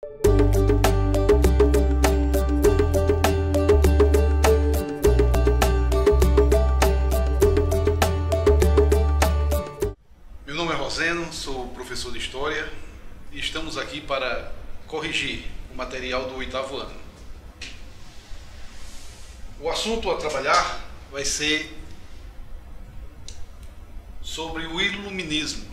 Meu nome é Roseno, sou professor de História e estamos aqui para corrigir o material do 8º ano. O assunto a trabalhar vai ser sobre o iluminismo.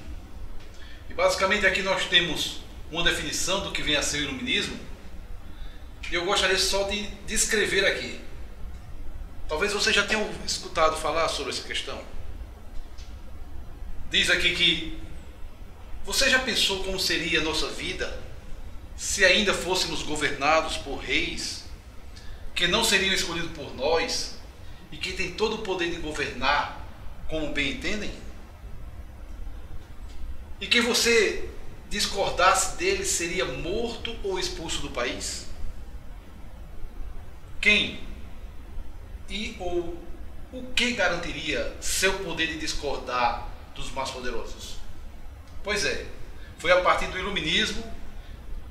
E basicamente aqui nós temos uma definição do que vem a ser o iluminismo e eu gostaria só de descrever aqui. Talvez vocês já tenham escutado falar sobre essa questão. Diz aqui que você já pensou como seria a nossa vida se ainda fôssemos governados por reis que não seriam escolhidos por nós e que têm todo o poder de governar como bem entendem? E que você discordasse deles seria morto ou expulso do país? Quem e ou o que garantiria seu poder de discordar dos mais poderosos? Pois é, foi a partir do iluminismo,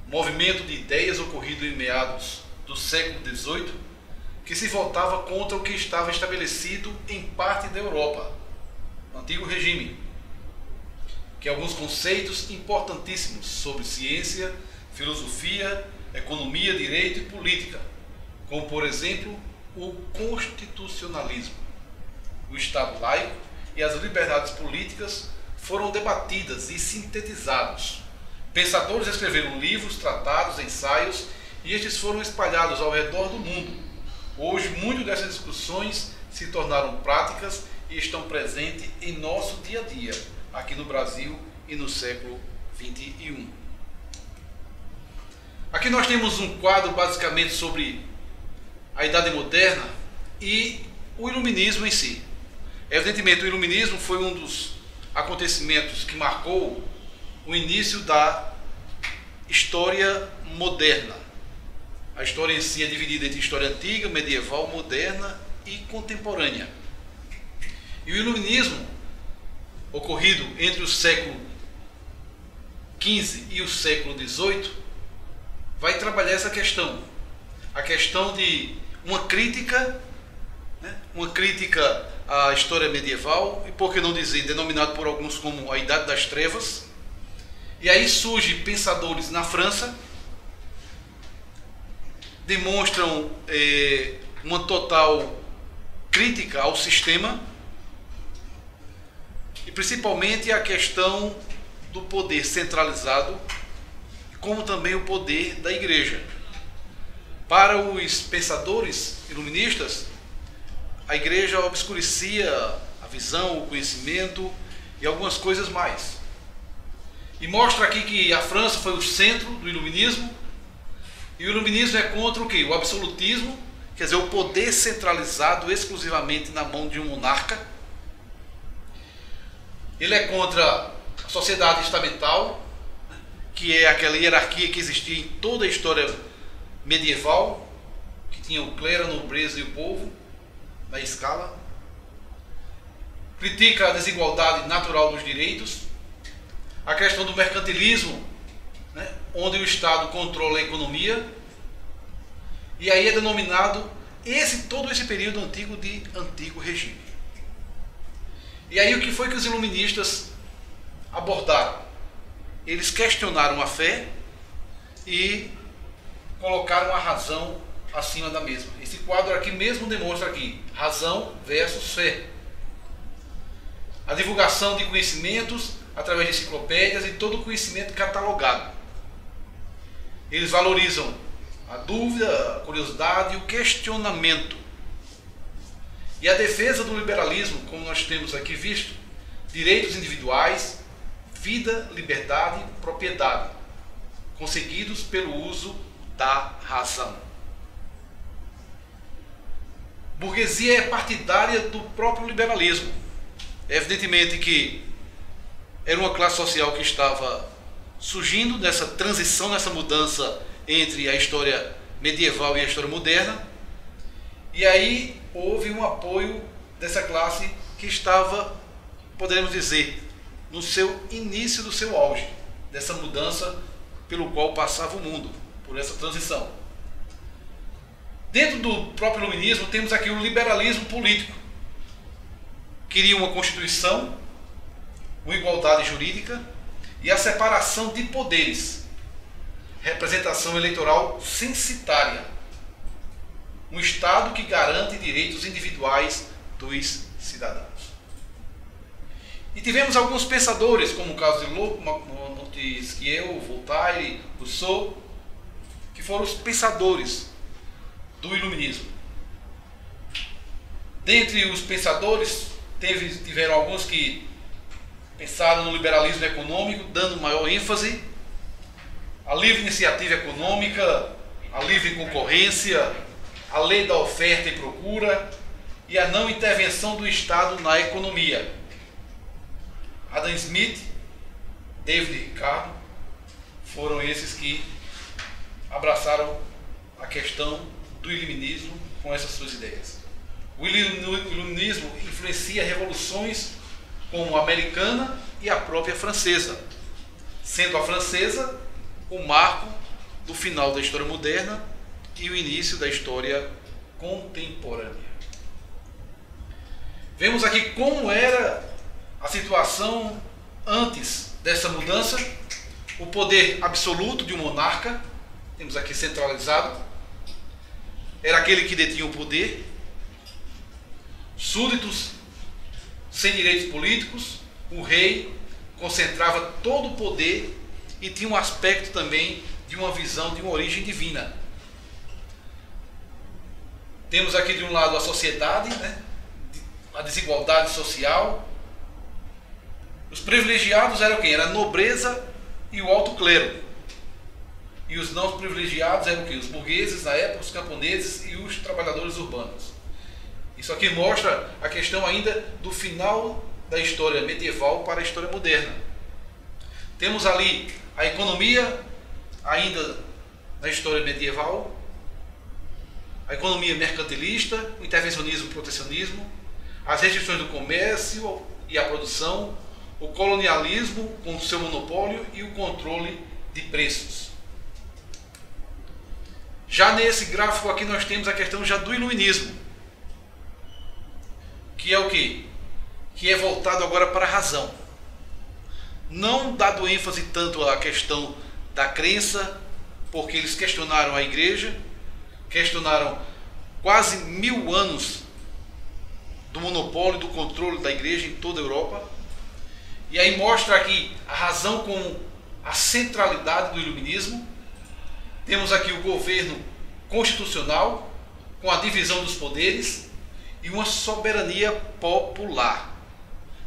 movimento de ideias ocorrido em meados do século XVIII, que se voltava contra o que estava estabelecido em parte da Europa, no antigo regime, que alguns conceitos importantíssimos sobre ciência, filosofia, economia, direito e política, como por exemplo o constitucionalismo, o Estado laico e as liberdades políticas foram debatidas e sintetizados. Pensadores escreveram livros, tratados, ensaios e estes foram espalhados ao redor do mundo. Hoje, muitas dessas discussões se tornaram práticas e estão presentes em nosso dia a dia, aqui no Brasil e no século XXI. Aqui nós temos um quadro basicamente sobre a Idade Moderna e o Iluminismo em si. Evidentemente, o Iluminismo foi um dos acontecimentos que marcou o início da história moderna. A história em si é dividida entre história antiga, medieval, moderna e contemporânea. E o Iluminismo, ocorrido entre o século XV e o século XVIII, vai trabalhar essa questão. A questão de uma crítica à história medieval, e por que não dizer, denominado por alguns como a Idade das Trevas. E aí surgem pensadores na França, demonstram uma total crítica ao sistema, e principalmente a questão do poder centralizado, como também o poder da igreja. Para os pensadores iluministas, a igreja obscurecia a visão, o conhecimento e algumas coisas mais. E mostra aqui que a França foi o centro do iluminismo, e o iluminismo é contra o quê? O absolutismo, quer dizer, o poder centralizado exclusivamente na mão de um monarca. Ele é contra a sociedade estamental, que é aquela hierarquia que existia em toda a história medieval, que tinha o clero, a nobreza e o povo na escala. Critica a desigualdade natural dos direitos, a questão do mercantilismo, onde o Estado controla a economia, e aí é denominado todo esse período antigo de antigo regime. E aí o que foi que os iluministas abordaram? Eles questionaram a fé e colocaram a razão acima da mesma. Esse quadro aqui mesmo demonstra aqui, razão versus fé. A divulgação de conhecimentos através de enciclopédias e todo o conhecimento catalogado. Eles valorizam a dúvida, a curiosidade e o questionamento. E a defesa do liberalismo, como nós temos aqui visto, direitos individuais, vida, liberdade, propriedade, conseguidos pelo uso da razão. Burguesia é partidária do próprio liberalismo. Evidentemente que era uma classe social que estava surgindo nessa transição, nessa mudança entre a história medieval e a história moderna, e aí houve um apoio dessa classe que estava, poderemos dizer, no seu início do seu auge, dessa mudança pelo qual passava o mundo. por essa transição. Dentro do próprio iluminismo temos aqui o liberalismo político. Queria uma constituição, uma igualdade jurídica e a separação de poderes, representação eleitoral censitária, um Estado que garante direitos individuais dos cidadãos. E tivemos alguns pensadores, como o caso de Montesquieu, Voltaire, Rousseau, que foram os pensadores do iluminismo. Dentre os pensadores, tiveram alguns que pensaram no liberalismo econômico, dando maior ênfase à livre iniciativa econômica, à livre concorrência, à lei da oferta e procura e à não intervenção do Estado na economia. Adam Smith, David Ricardo, foram esses que abraçaram a questão do iluminismo com essas suas ideias. O iluminismo influencia revoluções como a americana e a própria francesa, sendo a francesa o marco do final da história moderna e o início da história contemporânea. Vemos aqui como era a situação antes dessa mudança. O poder absoluto de um monarca, temos aqui centralizado, era aquele que detinha o poder. Súditos sem direitos políticos, o rei concentrava todo o poder e tinha um aspecto também de uma visão de uma origem divina. Temos aqui de um lado a sociedade, a desigualdade social. Os privilegiados eram quem? Era a nobreza e o alto clero. E os não privilegiados eram quem? Os burgueses, na época, os camponeses e os trabalhadores urbanos. Isso aqui mostra a questão ainda do final da história medieval para a história moderna. Temos ali a economia, ainda na história medieval, a economia mercantilista, o intervencionismo e o protecionismo, as restrições do comércio e a produção, o colonialismo com o seu monopólio e o controle de preços. Já nesse gráfico aqui nós temos a questão já do iluminismo, que é o quê? Que é voltado agora para a razão. Não dado ênfase tanto à questão da crença, porque eles questionaram a igreja, questionaram quase 1000 anos do monopólio, do controle da igreja em toda a Europa. E aí mostra aqui a razão como a centralidade do iluminismo. Temos aqui o governo constitucional, com a divisão dos poderes e uma soberania popular.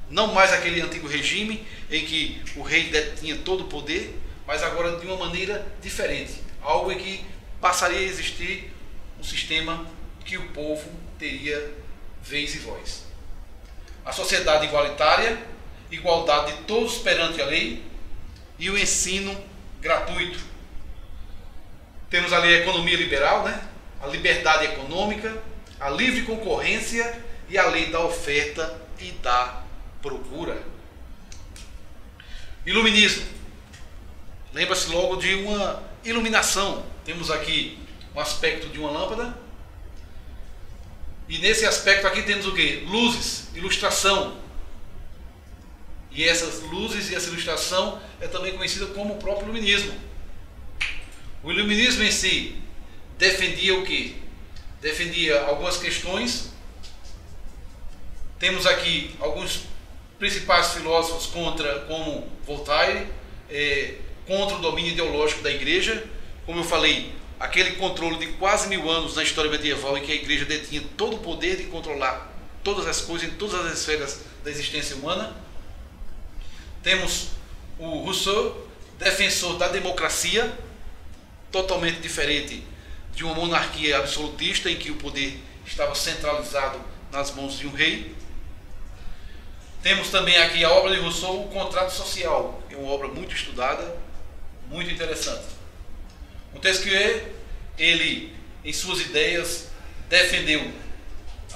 Não mais aquele antigo regime em que o rei detinha todo o poder, mas agora de uma maneira diferente. Algo em que passaria a existir um sistema que o povo teria vez e voz. A sociedade igualitária, igualdade de todos perante a lei e o ensino gratuito. Temos ali a economia liberal, a liberdade econômica, a livre concorrência e a lei da oferta e da procura. Iluminismo. Lembra-se logo de uma iluminação. Temos aqui um aspecto de uma lâmpada. E nesse aspecto aqui temos o quê? Luzes, ilustração. E essas luzes e essa ilustração é também conhecida como o próprio iluminismo. O iluminismo em si defendia o quê? Defendia algumas questões. Temos aqui alguns principais filósofos como Voltaire, contra o domínio ideológico da igreja. Como eu falei, aquele controle de quase 1000 anos na história medieval em que a igreja detinha todo o poder de controlar todas as coisas em todas as esferas da existência humana. Temos o Rousseau, defensor da democracia, totalmente diferente de uma monarquia absolutista em que o poder estava centralizado nas mãos de um rei. Temos também aqui a obra de Rousseau, O Contrato Social, que é uma obra muito estudada, muito interessante. Montesquieu, ele, em suas ideias, defendeu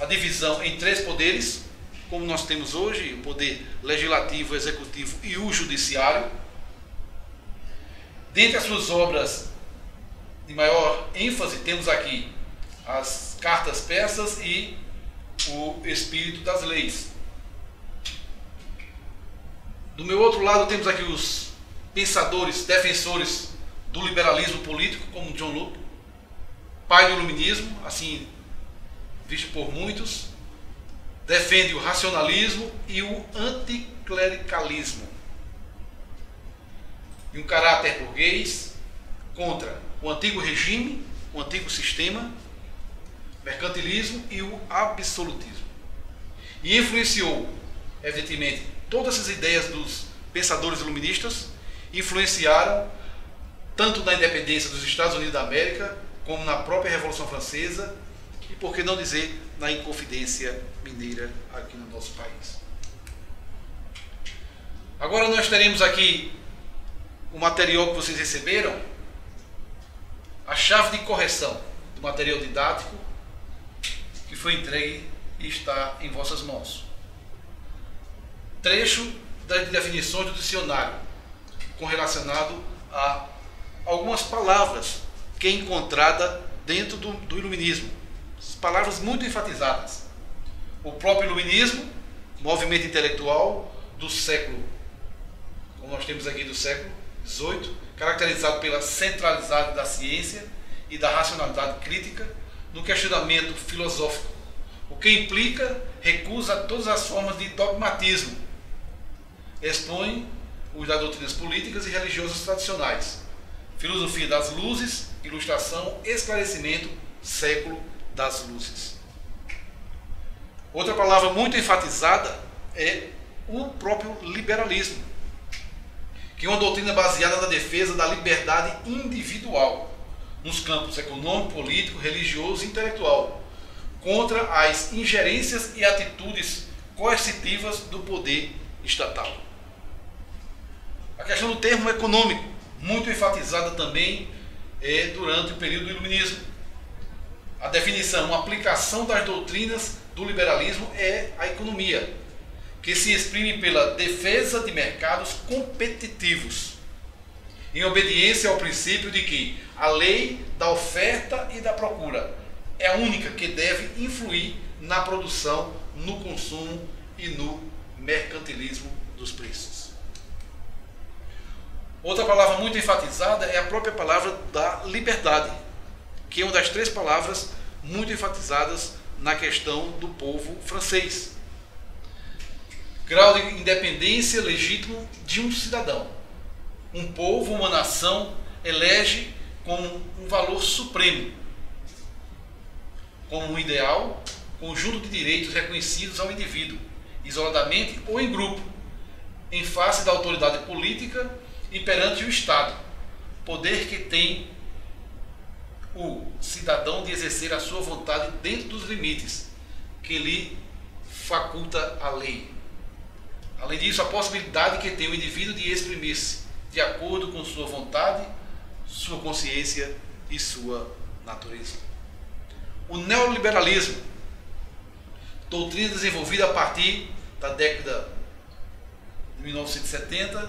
a divisão em 3 poderes, como nós temos hoje, o poder legislativo, executivo e o judiciário. Dentre as suas obras de maior ênfase, temos aqui as cartas persas e o espírito das leis. Do meu outro lado temos aqui os pensadores, defensores do liberalismo político, como John Locke, pai do iluminismo, assim visto por muitos, defende o racionalismo e o anticlericalismo, e um caráter burguês contra o antigo regime, o antigo sistema, mercantilismo e o absolutismo. E influenciou, evidentemente, todas essas ideias dos pensadores iluministas influenciaram tanto na independência dos Estados Unidos da América, como na própria Revolução Francesa, e por que não dizer na Inconfidência Mineira aqui no nosso país. Agora nós teremos aqui o material que vocês receberam, a chave de correção do material didático que foi entregue e está em vossas mãos. Trecho das definições do dicionário, com relacionado a algumas palavras que é encontrada dentro do iluminismo. Palavras muito enfatizadas. O próprio iluminismo, movimento intelectual do século, como nós temos aqui do século XVIII, caracterizado pela centralidade da ciência e da racionalidade crítica no questionamento filosófico, o que implica recusa a todas as formas de dogmatismo, expõe os das doutrinas políticas e religiosas tradicionais, filosofia das luzes, ilustração, esclarecimento, século das luzes. Outra palavra muito enfatizada é o próprio liberalismo, que é uma doutrina baseada na defesa da liberdade individual nos campos econômico, político, religioso e intelectual, contra as ingerências e atitudes coercitivas do poder estatal. A questão do termo econômico, muito enfatizada também durante o período do iluminismo. A definição, uma aplicação das doutrinas do liberalismo é a economia, que se exprime pela defesa de mercados competitivos, em obediência ao princípio de que a lei da oferta e da procura é a única que deve influir na produção, no consumo e no mercantilismo dos preços. Outra palavra muito enfatizada é a própria palavra da liberdade, que é uma das três palavras muito enfatizadas na questão do povo francês. Grau de independência legítimo de um cidadão. Um povo, uma nação, elege como um valor supremo, como um ideal, conjunto de direitos reconhecidos ao indivíduo, isoladamente ou em grupo, em face da autoridade política e perante o Estado, poder que tem o cidadão de exercer a sua vontade dentro dos limites que lhe faculta a lei. Além disso, a possibilidade que tem o indivíduo de exprimir-se de acordo com sua vontade, sua consciência e sua natureza. O neoliberalismo, doutrina desenvolvida a partir da década de 1970,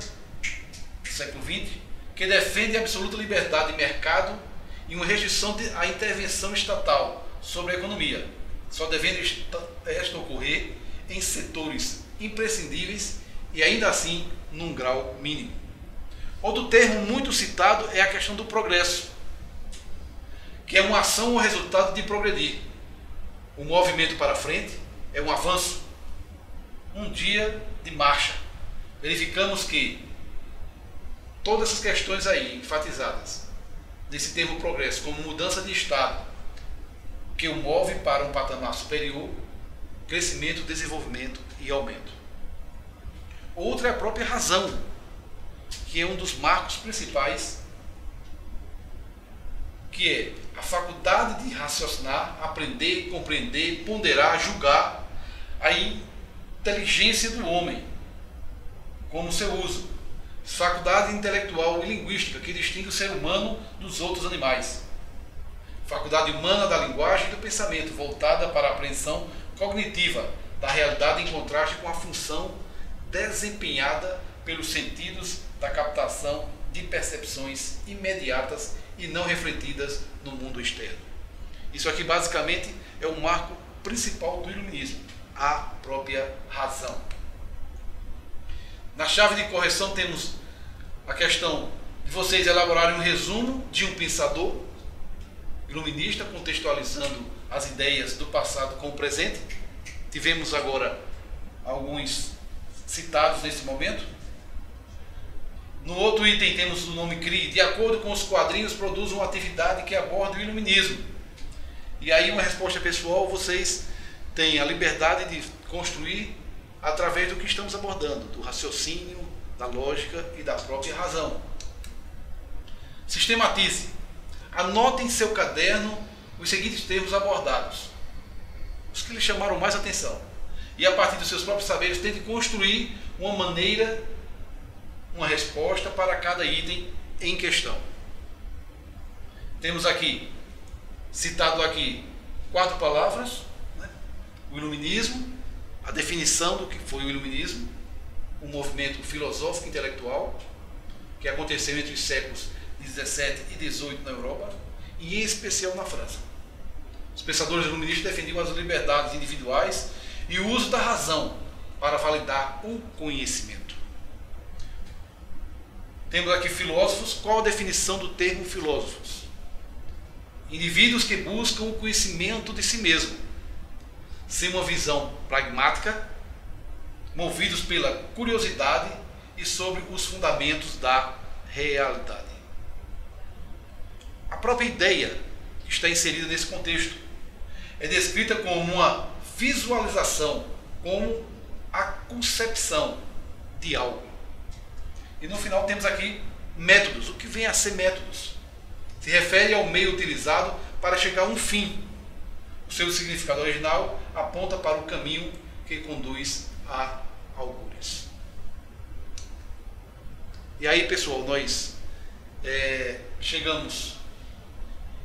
do século XX, que defende a absoluta liberdade de mercado e uma restrição à intervenção estatal sobre a economia, só devendo esta ocorrer em setores imprescindíveis e ainda assim num grau mínimo. Outro termo muito citado é a questão do progresso, que é uma ação ou resultado de progredir. O movimento para frente é um avanço, um dia de marcha. Verificamos que todas essas questões aí enfatizadas nesse termo progresso, como mudança de estado, que o move para um patamar superior, crescimento, desenvolvimento e aumento. Outra é a própria razão, que é um dos marcos principais, que é a faculdade de raciocinar, aprender, compreender, ponderar, julgar, a inteligência do homem, como seu uso, faculdade intelectual e linguística que distingue o ser humano dos outros animais, faculdade humana da linguagem e do pensamento, voltada para a apreensão cognitiva da realidade em contraste com a função desempenhada pelos sentidos da captação de percepções imediatas e não refletidas no mundo externo. Isso aqui basicamente é o marco principal do iluminismo, a própria razão. Na chave de correção temos a questão de vocês elaborarem um resumo de um pensador iluminista, contextualizando as ideias do passado com o presente. Tivemos agora alguns citados nesse momento. No outro item temos o nome CRI, de acordo com os quadrinhos, produz uma atividade que aborda o iluminismo. E aí uma resposta pessoal, vocês têm a liberdade de construir através do que estamos abordando, do raciocínio, da lógica e da própria razão. Sistematize. Anote em seu caderno os seguintes termos abordados, os que lhe chamaram mais atenção. E a partir dos seus próprios saberes, tente construir uma maneira, uma resposta para cada item em questão. Temos aqui, citado aqui, 4 palavras, né? O iluminismo, a definição do que foi o iluminismo, um movimento filosófico intelectual que aconteceu entre os séculos 17 e 18 na Europa e em especial na França. Os pensadores iluministas defendiam as liberdades individuais e o uso da razão para validar o conhecimento. Temos aqui filósofos. Qual a definição do termo filósofos? Indivíduos que buscam o conhecimento de si mesmo, sem uma visão pragmática, movidos pela curiosidade e sobre os fundamentos da realidade. A própria ideia que está inserida nesse contexto é descrita como uma visualização, como a concepção de algo. E no final temos aqui métodos. O que vem a ser métodos? Se refere ao meio utilizado para chegar a um fim. O seu significado original aponta para o caminho que conduz a algures. E aí, pessoal, nós chegamos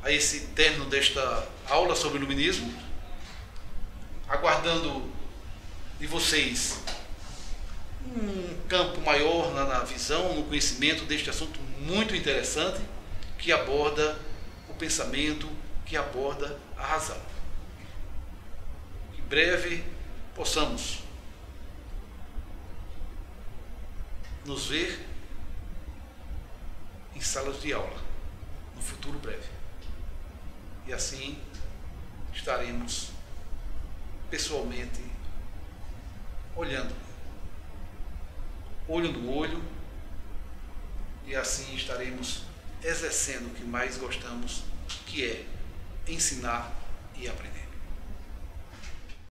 a esse término desta aula sobre o iluminismo, aguardando de vocês um campo maior na visão, no conhecimento deste assunto muito interessante, que aborda o pensamento, que aborda a razão. Em breve possamos nos ver em salas de aula, no futuro breve. E assim estaremos pessoalmente olhando, olho no olho, e assim estaremos exercendo o que mais gostamos, que é ensinar e aprender.